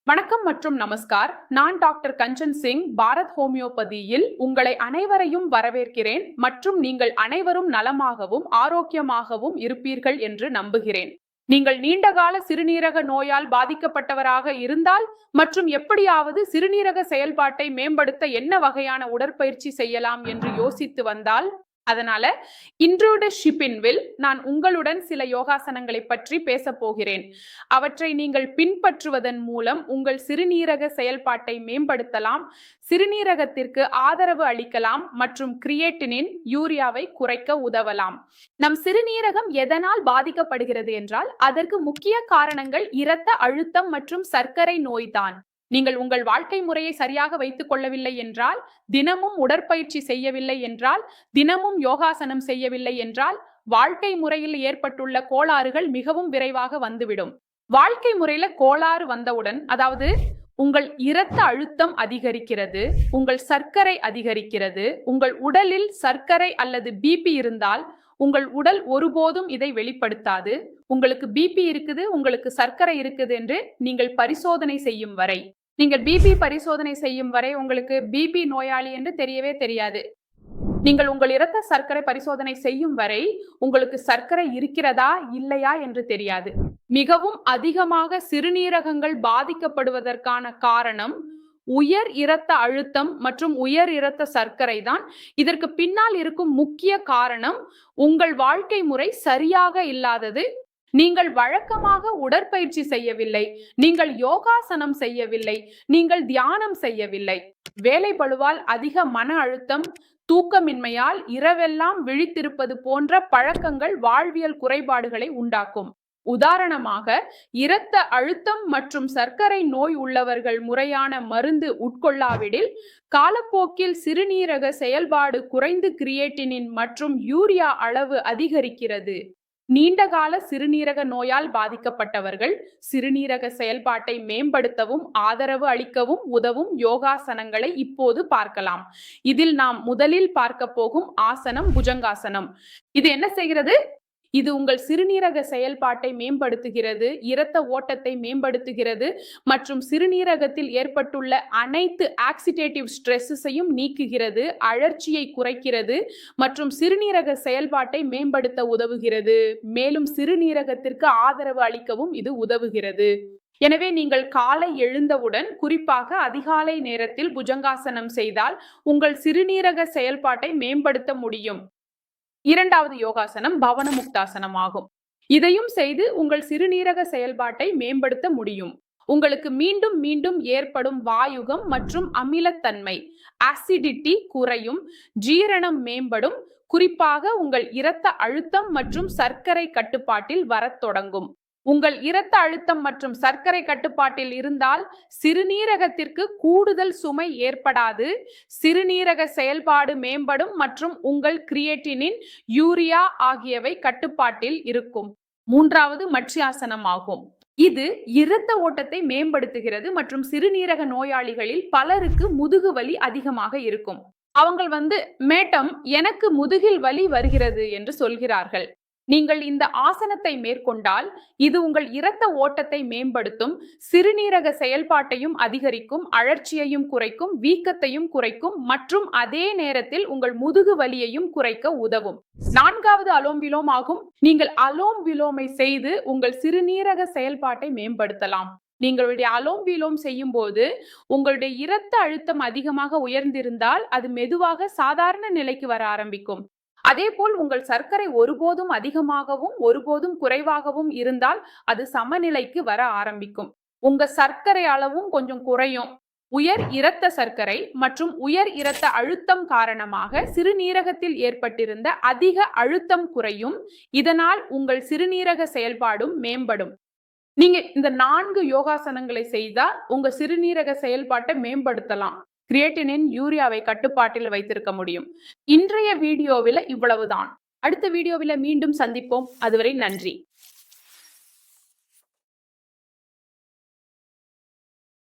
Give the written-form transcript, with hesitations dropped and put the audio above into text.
வணக்கம் மற்றும் நமஸ்கார். நான் டாக்டர் கஞ்சன் சிங், பாரத் ஹோமியோபதியில் உங்களை அனைவரையும் வரவேற்கிறேன் மற்றும் நீங்கள் அனைவரும் நலமாகவும் ஆரோக்கியமாகவும் இருப்பீர்கள் என்று நம்புகிறேன். நீங்கள் நீண்டகால சிறுநீரக நோயால் பாதிக்கப்பட்டவராக இருந்தால் மற்றும் எப்படியாவது சிறுநீரக செயல்பாட்டை மேம்படுத்த என்ன வகையான உடற்பயிற்சி செய்யலாம் என்று யோசித்து வந்தால், அதனால இன்றைய ஷிப்பின்வில் நான் உங்களுடன் சில யோகாசனங்களை பற்றி பேச போகிறேன். அவற்றை நீங்கள் பின்பற்றுவதன் மூலம் உங்கள் சிறுநீரக செயல்பாட்டை மேம்படுத்தலாம், சிறுநீரகத்திற்கு ஆதரவு அளிக்கலாம் மற்றும் கிரியேட்டினின், யூரியாவை குறைக்க உதவலாம். நம் சிறுநீரகம் எதனால் பாதிக்கப்படுகிறது என்றால், அதற்கு முக்கிய காரணங்கள் இரத்த அழுத்தம் மற்றும் சர்க்கரை நோய்தான். நீங்கள் உங்கள் வாழ்க்கை முறையை சரியாக வைத்துக் கொள்ளவில்லை என்றால், தினமும் உடற்பயிற்சி செய்யவில்லை என்றால், தினமும் யோகாசனம் செய்யவில்லை என்றால், வாழ்க்கை முறையில் ஏற்பட்டுள்ள கோளாறுகள் மிகவும் விரைவாக வந்துவிடும். வாழ்க்கை முறையில கோளாறு வந்தவுடன், அதாவது உங்கள் இரத்த அழுத்தம் அதிகரிக்கிறது, உங்கள் சர்க்கரை அதிகரிக்கிறது, உங்கள் உடலில் சர்க்கரை அல்லது பிபி இருந்தால் உங்கள் உடல் ஒருபோதும் இதை வெளிப்படுத்தாது. உங்களுக்கு பிபி இருக்குது, உங்களுக்கு சர்க்கரை இருக்குது என்று நீங்கள் பரிசோதனை செய்யும் வரை, நீங்கள் பிபி பரிசோதனை செய்யும் வரை உங்களுக்கு பிபி நோயாளி என்று தெரியவே தெரியாது. நீங்கள் உங்கள் இரத்த சர்க்கரை பரிசோதனை செய்யும் வரை உங்களுக்கு சர்க்கரை இருக்கிறதா இல்லையா என்று தெரியாது. மிகவும் அதிகமாக சிறுநீரகங்கள் பாதிக்கப்படுவதற்கான காரணம் உயர் இரத்த அழுத்தம் மற்றும் உயர் இரத்த சர்க்கரை தான். இதற்கு பின்னால் இருக்கும் முக்கிய காரணம் உங்கள் வாழ்க்கை முறை சரியாக இல்லாதது. நீங்கள் வழக்கமாக உடற்பயிற்சி செய்யவில்லை, நீங்கள் யோகாசனம் செய்யவில்லை, நீங்கள் தியானம் செய்யவில்லை. வேலை பளுவால் அதிக மன அழுத்தம், தூக்கமின்மையால் இரவெல்லாம் விழித்திருப்பது போன்ற பழக்கங்கள் வாழ்வியல் குறைபாடுகளை உண்டாக்கும். உதாரணமாக, இரத்த அழுத்தம் மற்றும் சர்க்கரை நோய் உள்ளவர்கள் முறையான மருந்து உட்கொள்ளாவிடில் காலப்போக்கில் சிறுநீரக செயல்பாடு குறைந்து கிரியேட்டினின் மற்றும் யூரியா அளவு அதிகரிக்கிறது. நீண்டகால சிறுநீரக நோயால் பாதிக்கப்பட்டவர்கள் சிறுநீரக செயல்பாட்டை மேம்படுத்தவும் ஆதரவு அளிக்கவும் உதவும் யோகாசனங்களை இப்போது பார்க்கலாம். இதில் நாம் முதலில் பார்க்க போகும் ஆசனம் புஜங்காசனம். இது என்ன செய்கிறது? இது உங்கள் சிறுநீரக செயல்பாட்டை மேம்படுத்துகிறது, இரத்த ஓட்டத்தை மேம்படுத்துகிறது மற்றும் சிறுநீரகத்தில் ஏற்பட்டுள்ள அனைத்து ஆக்சிடேட்டிவ் ஸ்ட்ரெஸ்ஸையும் நீக்குகிறது, அழற்சியை குறைக்கிறது மற்றும் சிறுநீரக செயல்பாட்டை மேம்படுத்த உதவுகிறது. மேலும் சிறுநீரகத்திற்கு ஆதரவு அளிக்கவும் இது உதவுகிறது. எனவே நீங்கள் காலை எழுந்தவுடன், குறிப்பாக அதிகாலை நேரத்தில் புஜங்காசனம் செய்தால் உங்கள் சிறுநீரக செயல்பாட்டை மேம்படுத்த முடியும். இரண்டாவது யோகாசனம் பவன முக்தாசனம் ஆகும். இதையும் செய்து உங்கள் சிறுநீரக செயல்பாட்டை மேம்படுத்த முடியும். உங்களுக்கு மீண்டும் மீண்டும் ஏற்படும் வாயுகம் மற்றும் அமிலத்தன்மை, ஆசிடிட்டி குறையும், ஜீரணம் மேம்படும், குறிப்பாக உங்கள் இரத்த அழுத்தம் மற்றும் சர்க்கரை கட்டுப்பாட்டில் வரத் தொடங்கும். உங்கள் இரத்த அழுத்தம் மற்றும் சர்க்கரை கட்டுப்பாட்டில் இருந்தால் சிறுநீரகத்திற்கு கூடுதல் சுமை ஏற்படாது, சிறுநீரக செயல்பாடு மேம்படும் மற்றும் உங்கள் கிரியேட்டினின், யூரியா ஆகியவை கட்டுப்பாட்டில் இருக்கும். மூன்றாவது மட்சியாசனம் ஆகும். இது இரத்த ஓட்டத்தை மேம்படுத்துகிறது மற்றும் சிறுநீரக நோயாளிகளில் பலருக்கு முதுகு வலி அதிகமாக இருக்கும். அவங்க மேடம் எனக்கு முதுகில் வலி வருகிறது என்று சொல்கிறார்கள். நீங்கள் இந்த ஆசனத்தை மேற்கொண்டால் இது உங்கள் இரத்த ஓட்டத்தை மேம்படுத்தும், சிறுநீரக செயல்பாட்டையும் அதிகரிக்கும், அழற்சியையும் குறைக்கும், வீக்கத்தையும் குறைக்கும் மற்றும் அதே நேரத்தில் உங்கள் முதுகு வலியையும் குறைக்க உதவும். நான்காவது அலோம் விலோம் ஆகும். நீங்கள் அலோம் விலோமை செய்து உங்கள் சிறுநீரக செயல்பாட்டை மேம்படுத்தலாம். நீங்களுடைய அலோம் விலோம் செய்யும் போது உங்களுடைய இரத்த அழுத்தம் அதிகமாக உயர்ந்திருந்தால் அது மெதுவாக சாதாரண நிலைக்கு வர ஆரம்பிக்கும். அதே போல் உங்கள் சர்க்கரை ஒருபோதும் அதிகமாகவும் ஒருபோதும் குறைவாகவும் இருந்தால் அது சமநிலைக்கு வர ஆரம்பிக்கும். உங்க சர்க்கரை அளவும் கொஞ்சம் குறையும். உயர் இரத்த சர்க்கரை மற்றும் உயர் இரத்த அழுத்தம் காரணமாக சிறுநீரகத்தில் ஏற்பட்டிருந்த அதிக அழுத்தம் குறையும். இதனால் உங்கள் சிறுநீரக செயல்பாடும் மேம்படும். நீங்க இந்த 4 யோகாசனங்களை செய்தா உங்க சிறுநீரக செயல்பாட்டை மேம்படுத்தலாம். கிரியேட்டினின், யூரியாவை கட்டுப்பாட்டில் வைத்திருக்க முடியும். இன்றைய வீடியோவில் இவ்வளவுதான். அடுத்த வீடியோவில் மீண்டும் சந்திப்போம். அதுவரை நன்றி.